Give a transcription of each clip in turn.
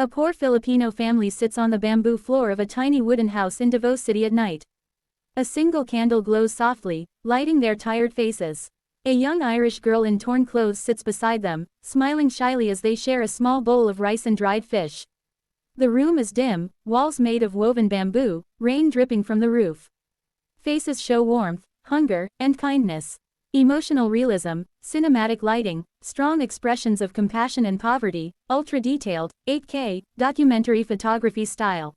A poor Filipino family sits on the bamboo floor of a tiny wooden house in Davao City at night. A single candle glows softly, lighting their tired faces. A young Irish girl in torn clothes sits beside them, smiling shyly as they share a small bowl of rice and dried fish. The room is dim, walls made of woven bamboo, rain dripping from the roof. Faces show warmth, hunger, and kindness. Emotional realism, cinematic lighting, strong expressions of compassion and poverty, ultra-detailed, 8K, documentary photography style.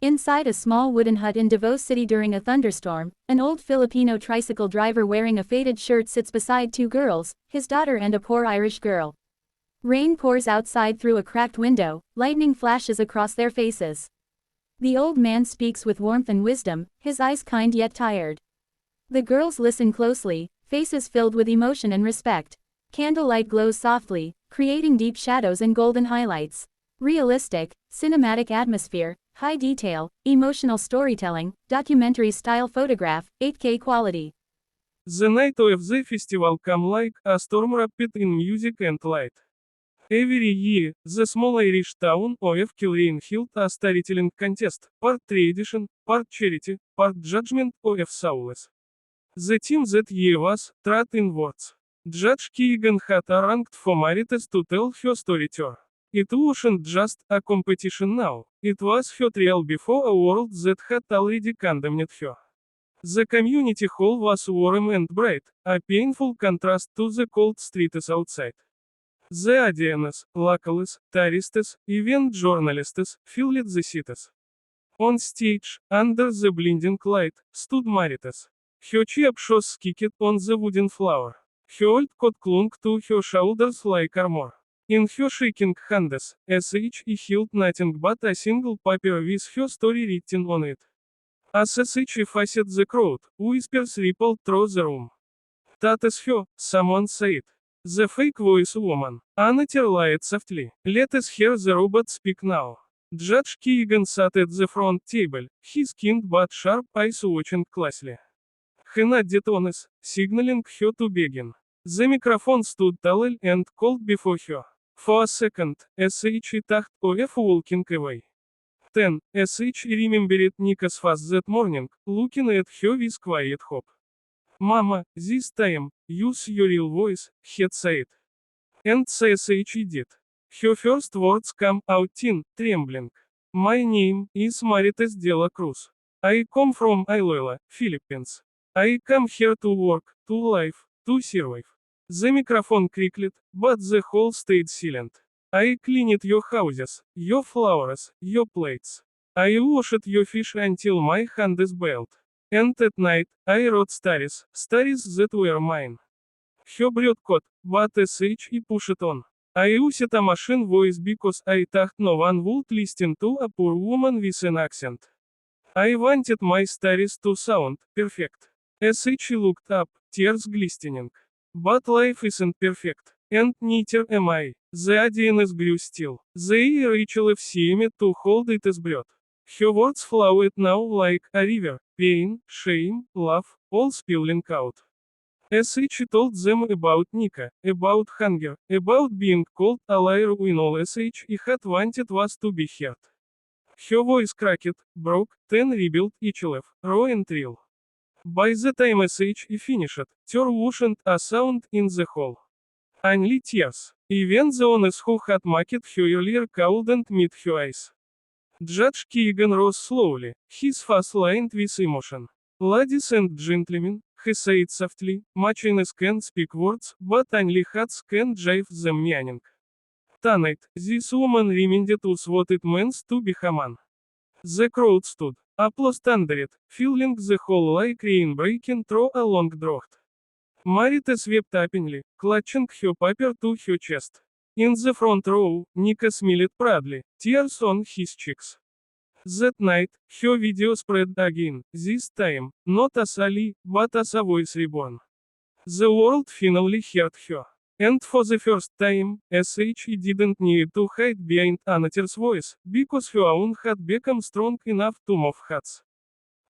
Inside a small wooden hut in Davao City during a thunderstorm, an old Filipino tricycle driver wearing a faded shirt sits beside two girls, his daughter and a poor Irish girl. Rain pours outside through a cracked window, lightning flashes across their faces. The old man speaks with warmth and wisdom, his eyes kind yet tired. The girls listen closely, faces filled with emotion and respect. Candlelight glows softly, creating deep shadows and golden highlights. Realistic, cinematic atmosphere, high detail, emotional storytelling, documentary-style photograph, 8K quality. The night of the festival come like a storm wrapped in music and light. Every year, the small Irish town of Killeen held a storytelling contest, part tradition, part charity, part judgment of souls. The team that year was, trad in words. Judge Keegan had arranged for Marites to tell her story tour. It wasn't just a competition now, it was her trial before a world that had already condemned her. The community hall was warm and bright, a painful contrast to the cold streets outside. The audience, locals, tourists, even journalists, filled the seats. On stage, under the blinding light, stood Marites. Her cheap shoes kicked on the wooden floor. Her old coat clung to her shoulders like armor. In her shaking hands, she held nothing but a single paper with her story written on it. As she faced the crowd, whispers rippled through the room. "That is her," someone said. The fake voice woman. Anna lied softly. "Let us hear the robot speak now." Judge Keegan sat at the front table, his kind but sharp eyes watching closely. He nodded on us, signaling her to begin. The microphone stood tall and cold before her. For a second, she thought of walking away. Then, she remembered Nika's face that morning, looking at her with quiet hope. "Mama, this time, use your real voice," he said. And she did. Her first words come out in, trembling. "My name is Marites de la Cruz. I come from Iloilo, Philippines. I come here to work, to live, to survive." The microphone crackled, but the whole stayed silent. "I cleaned your houses, your flowers, your plates. I washed your fish until my hand is bald. And at night, I wrote stories, stories that were mine." Her breath caught, but she pushed on. "I used a machine voice because I thought no one would listen to a poor woman with an accent. I wanted my stories to sound perfect." She looked up, tears glistening. "But life isn't perfect, and neither am I." The audience grew still. They Rachel seemed to hold its breath. Her words flowed now like a river, pain, shame, love, all spilling out. She told them about Nika, about hunger, about being called a liar when all she had wanted was to be heard. Her voice cracked, broke, then rebuilt each laugh, raw and real. By the time she finished, there wasn't a sound in the hall. Only tears. Even the ones who had mocked her earlier couldn't meet her eyes. Judge Keegan rose slowly, his face lined with emotion. "Ladies and gentlemen," he said softly, "machines can speak words, but only hearts can drive them meaning. Tonight, this woman reminded us what it means to be human." The crowd stood. Applause thundered, filling the hall like rain breaking through a long drought. Marites wept openly, clutching her paper to her chest. In the front row, Nika smiled proudly, tears on his cheeks. That night, her video spread again, this time, not as a lie, but as a voice reborn. The world finally heard her. And for the first time, she didn't need to hide behind another's voice, because her own had become strong enough to move hearts.